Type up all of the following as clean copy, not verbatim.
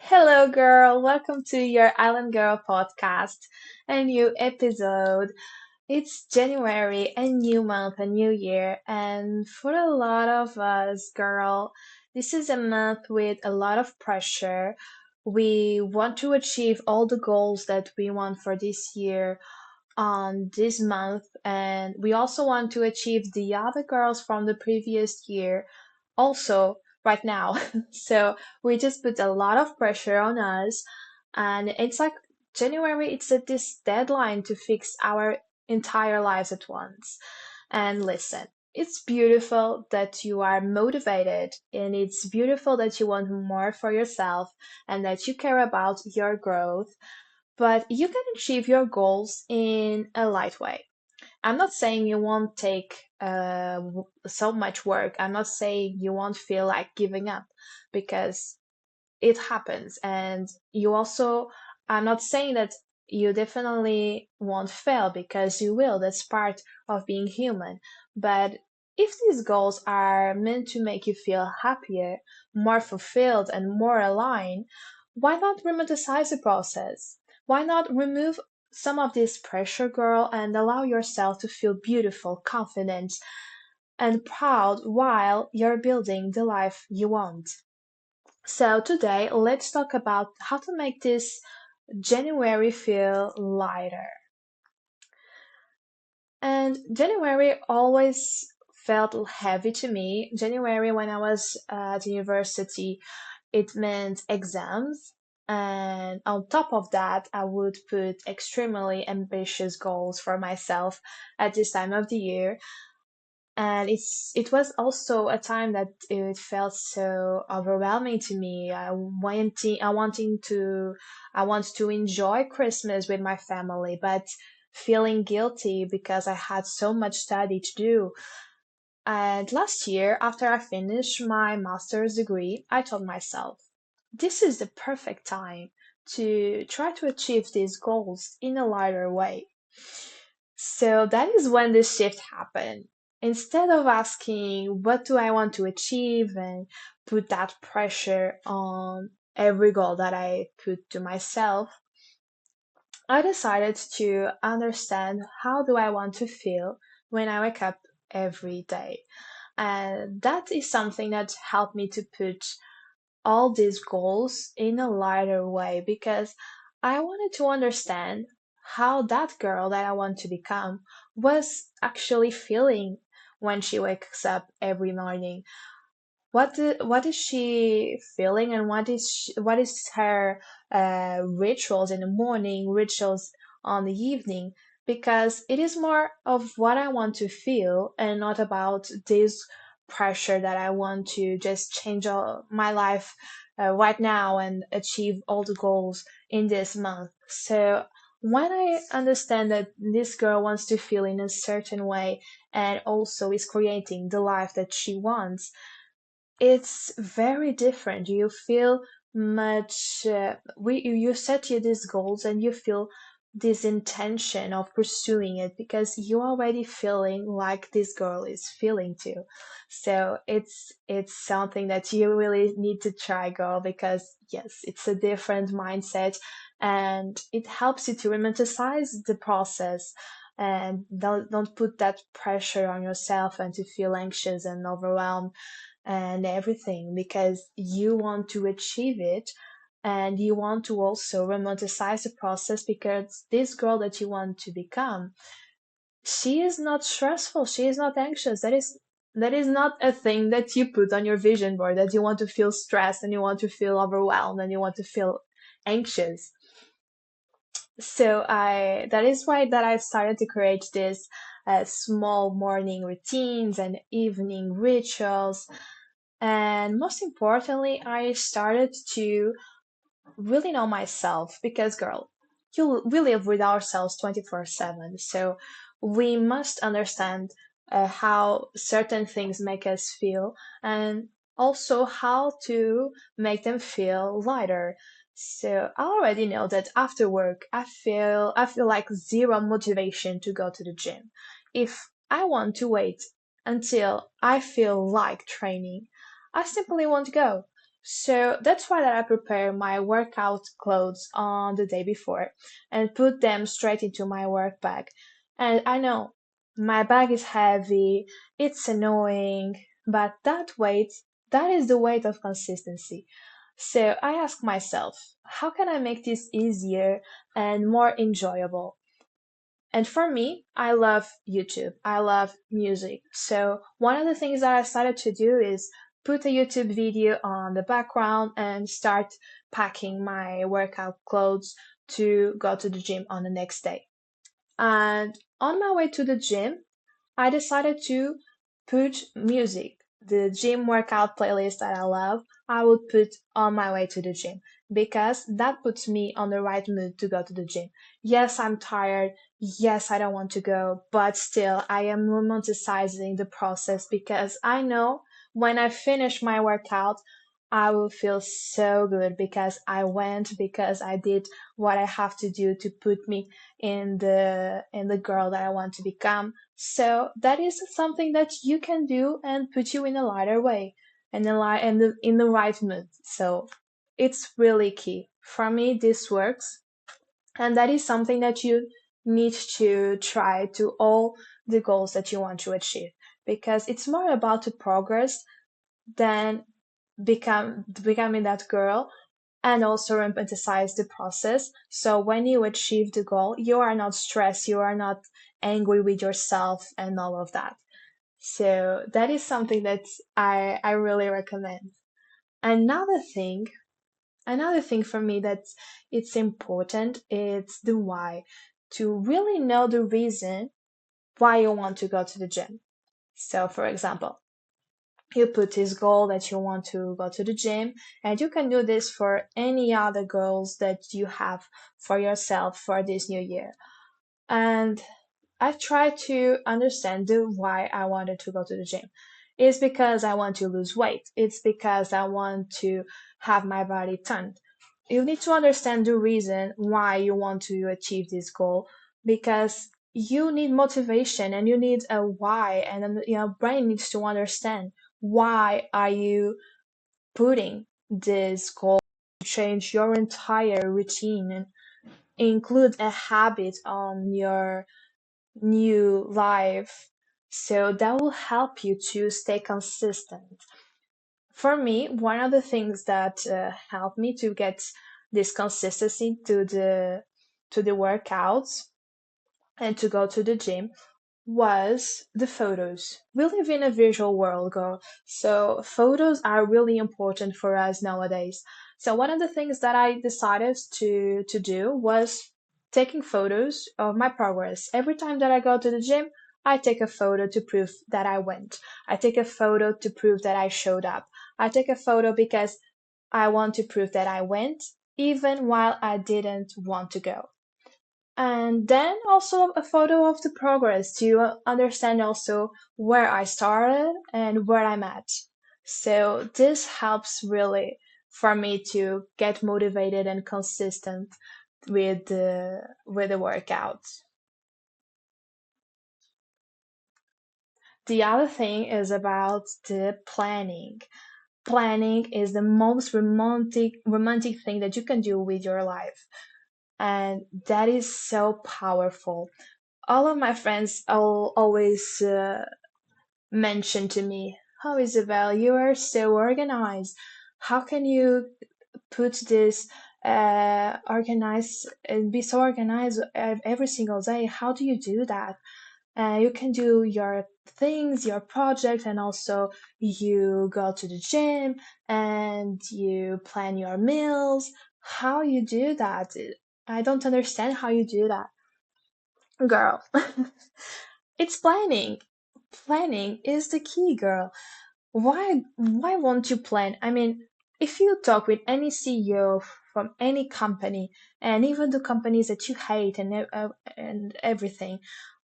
Hello, girl. Welcome to your Island Girl podcast, a new episode. It's January, a new month, a new year, and for a lot of us, girl, this is a month with a lot of pressure. We want to achieve all the goals that we want for this year on this month, and we also want to achieve the other girls from the previous year also right now. So we just put a lot of pressure on us, and it's like January, it's at this deadline to fix our entire lives at once. And listen, it's beautiful that you are motivated, and it's beautiful that you want more for yourself and that you care about your growth, but you can achieve your goals in a light way. I'm not saying you won't take so much work. I'm not saying you won't feel like giving up because it happens. And you also, I'm not saying that you definitely won't fail because you will. That's part of being human. But if these goals are meant to make you feel happier, more fulfilled, and more aligned, why not romanticize the process? Why not remove some of this pressure, girl, and allow yourself to feel beautiful, confident, and proud while you're building the life you want? So today, let's talk about how to make this January feel lighter. And January always felt heavy to me. January, when I was at university, it meant exams. And on top of that, I would put extremely ambitious goals for myself at this time of the year. And it was also a time that it felt so overwhelming to me. I want to enjoy Christmas with my family, but feeling guilty because I had so much study to do. And last year, after I finished my master's degree, I told myself, this is the perfect time to try to achieve these goals in a lighter way. So that is when the shift happened. Instead of asking, what do I want to achieve, and put that pressure on every goal that I put to myself, I decided to understand how do I want to feel when I wake up every day. And that is something that helped me to put all these goals in a lighter way because I wanted to understand how that girl that I want to become was actually feeling when she wakes up every morning. What is she feeling, and what is her rituals in the morning, rituals on the evening? Because it is more of what I want to feel and not about this pressure that I want to just change all my life right now and achieve all the goals in this month. So when I understand that this girl wants to feel in a certain way and also is creating the life that she wants, it's very different. You feel much. You set you these goals and you feel this intention of pursuing it because you already feeling like this girl is feeling too. So it's something that you really need to try, girl, because yes, it's a different mindset and it helps you to romanticize the process and don't put that pressure on yourself and to feel anxious and overwhelmed and everything because you want to achieve it and you want to also romanticize the process because this girl that you want to become, she is not stressful, she is not anxious. That is not a thing that you put on your vision board, that you want to feel stressed and you want to feel overwhelmed and you want to feel anxious. So I that is why that I started to create this small morning routines and evening rituals. And most importantly, I started to really know myself because, girl, we live with ourselves 24/7. So we must understand how certain things make us feel and also how to make them feel lighter. So I already know that after work, I feel like zero motivation to go to the gym. If I want to wait until I feel like training, I simply won't go. So that's why that I prepare my workout clothes on the day before and put them straight into my work bag. And I know my bag is heavy, it's annoying, but that is the weight of consistency. So I ask myself, how can I make this easier and more enjoyable? And for me, I love YouTube. I love music. So one of the things that I started to do is put a YouTube video on the background and start packing my workout clothes to go to the gym on the next day. And on my way to the gym, I decided to put music, the gym workout playlist that I love, I would put on my way to the gym because that puts me on the right mood to go to the gym. Yes, I'm tired. Yes, I don't want to go, but still, I am romanticizing the process because I know when I finish my workout, I will feel so good because I went, because I did what I have to do to put me in the girl that I want to become. So that is something that you can do and put you in a lighter way and in the right mood. So it's really key. For me, this works, and that is something that you need to try to all the goals that you want to achieve because it's more about the progress than becoming that girl and also romanticize the process. So when you achieve the goal, you are not stressed, you are not angry with yourself and all of that. So that is something that I really recommend. Another thing, another thing for me that it's important, it's the why. To really know the reason why you want to go to the gym. So for example, you put this goal that you want to go to the gym, and you can do this for any other goals that you have for yourself for this new year. And I try to understand the why I wanted to go to the gym. It's because I want to lose weight. It's because I want to have my body toned. You need to understand the reason why you want to achieve this goal because you need motivation and you need a why, and then your brain needs to understand why are you putting this goal to change your entire routine and include a habit on your new life. So that will help you to stay consistent. For me, one of the things that helped me to get this consistency to the workouts and to go to the gym was the photos. We live in a visual world, girl. So photos are really important for us nowadays. So one of the things that I decided to do was taking photos of my progress. Every time that I go to the gym, I take a photo to prove that I went. I take a photo to prove that I showed up. I take a photo because I want to prove that I went, even while I didn't want to go. And then also a photo of the progress to understand also where I started and where I'm at. So this helps really for me to get motivated and consistent with the workout. The other thing is about the planning. Planning is the most romantic thing that you can do with your life, and that is so powerful. All of my friends always mention to me, "Oh, Isabel, you are so organized. How can you put this organized and be so organized every single day? How do you do that? You can do your things, your project, and also you go to the gym and you plan your meals. How you do that? I don't understand how you do that, girl." It's planning. Planning is the key, girl. Why won't you plan? I mean, if you talk with any CEO from any company, and even the companies that you hate and everything,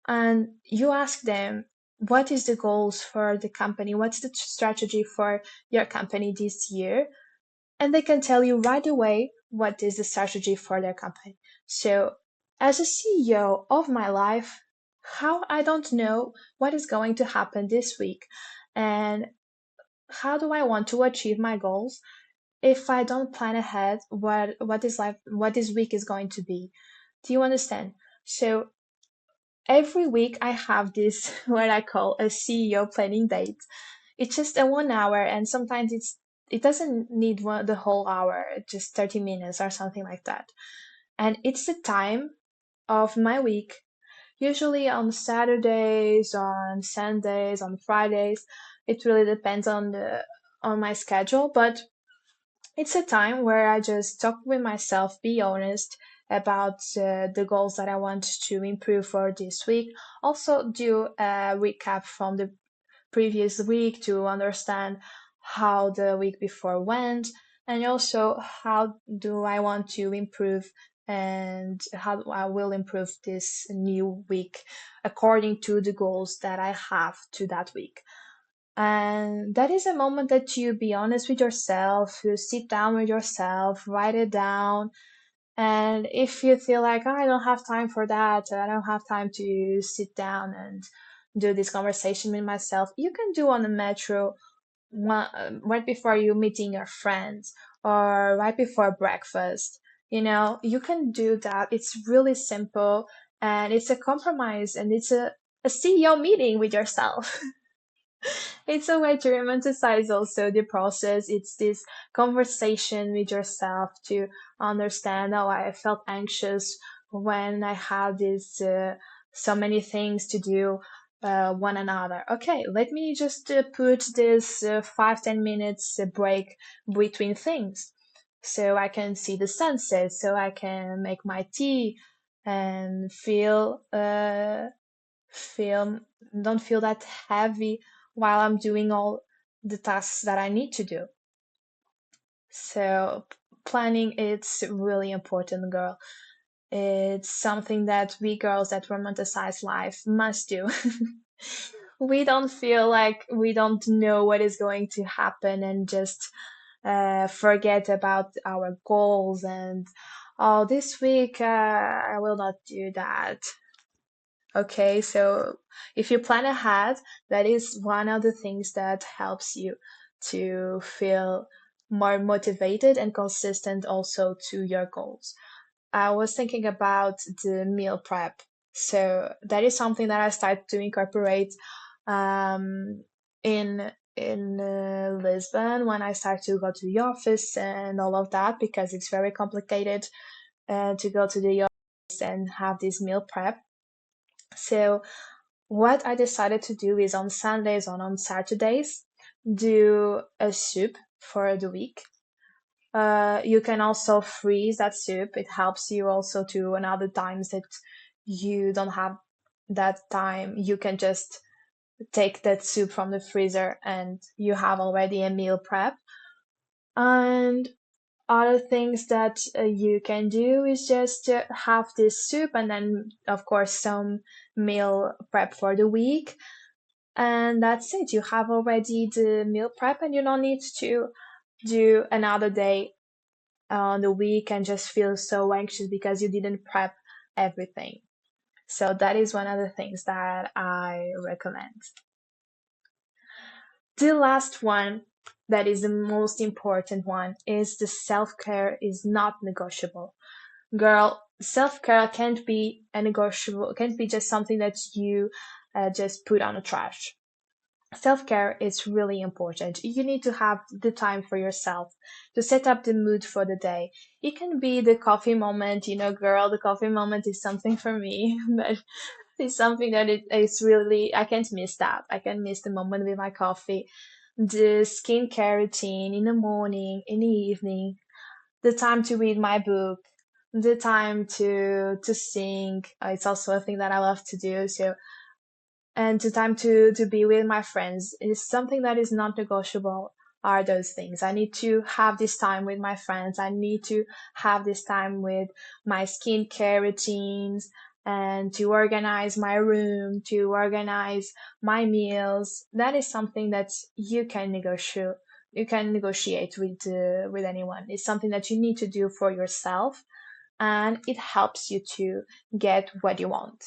and you ask them what is the goals for the company, what's the strategy for your company this year, and they can tell you right away what is the strategy for their company. So, as a CEO of my life, how I don't know what is going to happen this week and how do I want to achieve my goals? if I don't plan ahead what this week is going to be. Do you understand? So every week I have this what I call a CEO planning date. It's just a 1 hour, and sometimes it doesn't need the whole hour, just 30 minutes or something like that. And it's the time of my week, usually on Saturdays, on Sundays, on Fridays. It really depends on my schedule, but it's a time where I just talk with myself, be honest about the goals that I want to improve for this week. Also, do a recap from the previous week to understand how the week before went, and also how do I want to improve and how I will improve this new week according to the goals that I have to that week. And that is a moment that you be honest with yourself, you sit down with yourself, write it down. And if you feel like, oh, I don't have time for that, I don't have time to sit down and do this conversation with myself, you can do on the metro right before you meeting your friends or right before breakfast. You can do that. It's really simple and it's a compromise and it's a CEO meeting with yourself. It's a way to romanticize also the process. It's this conversation with yourself to understand, oh, I felt anxious when I had this so many things to do one another. Okay, let me just put this 5-10 minutes break between things so I can see the sunset, so I can make my tea and feel don't feel that heavy while I'm doing all the tasks that I need to do. So planning it's really important, girl. It's something that we girls that romanticize life must do. We don't feel like we don't know what is going to happen and just forget about our goals and oh, this week I will not do that. Okay, so if you plan ahead, that is one of the things that helps you to feel more motivated and consistent also to your goals. I was thinking about the meal prep. So that is something that I started to incorporate um, in Lisbon when I started to go to the office and all of that because it's very complicated to go to the office and have this meal prep. So what I decided to do is on Sundays or on Saturdays, do a soup for the week. You can also freeze that soup. It helps you also to another times that you don't have that time. You can just take that soup from the freezer and you have already a meal prep. And other things that you can do is just have this soup and then, of course, some meal prep for the week. And that's it. You have already the meal prep and you don't need to do another day on the week and just feel so anxious because you didn't prep everything. So that is one of the things that I recommend. The last one that is the most important one is the self-care is not negotiable. Girl, self-care can't be a negotiable, can't be just something that you just put on a trash. Self-care is really important. You need to have the time for yourself to set up the mood for the day. It can be the coffee moment, girl, the coffee moment is something for me, but it's something that it is really, I can't miss that. I can't miss the moment with my coffee. The skincare routine in the morning, in the evening, the time to read my book, the time to sing. It's also a thing that I love to do. So and the time to be with my friends is something that is not negotiable are those things. I need to have this time with my friends. I need to have this time with my skincare routines and to organize my room, to organize my meals. That is something that you can negotiate. You can negotiate with anyone. It's something that you need to do for yourself, and it helps you to get what you want.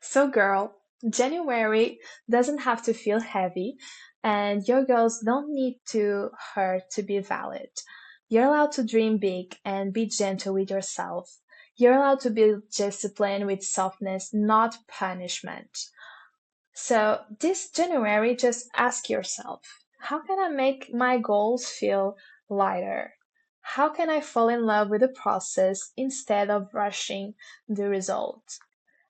So, girl, January doesn't have to feel heavy. And your goals don't need to hurt to be valid. You're allowed to dream big and be gentle with yourself. You're allowed to be disciplined with softness, not punishment. So this January, just ask yourself, how can I make my goals feel lighter? How can I fall in love with the process instead of rushing the result?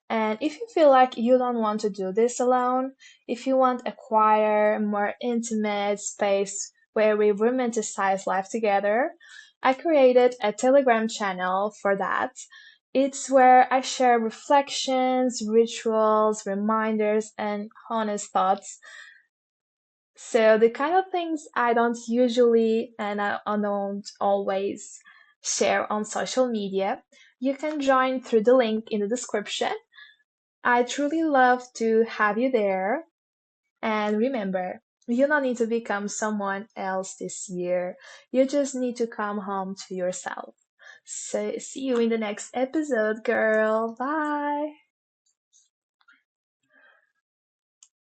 And if you feel like you don't want to do this alone, if you want a quieter, more intimate space where we romanticize life together, I created a Telegram channel for that. It's where I share reflections, rituals, reminders, and honest thoughts. So the kind of things I don't usually and I don't always share on social media. You can join through the link in the description. I truly love to have you there. And remember, you don't need to become someone else this year. You just need to come home to yourself. So, see you in the next episode, girl. Bye.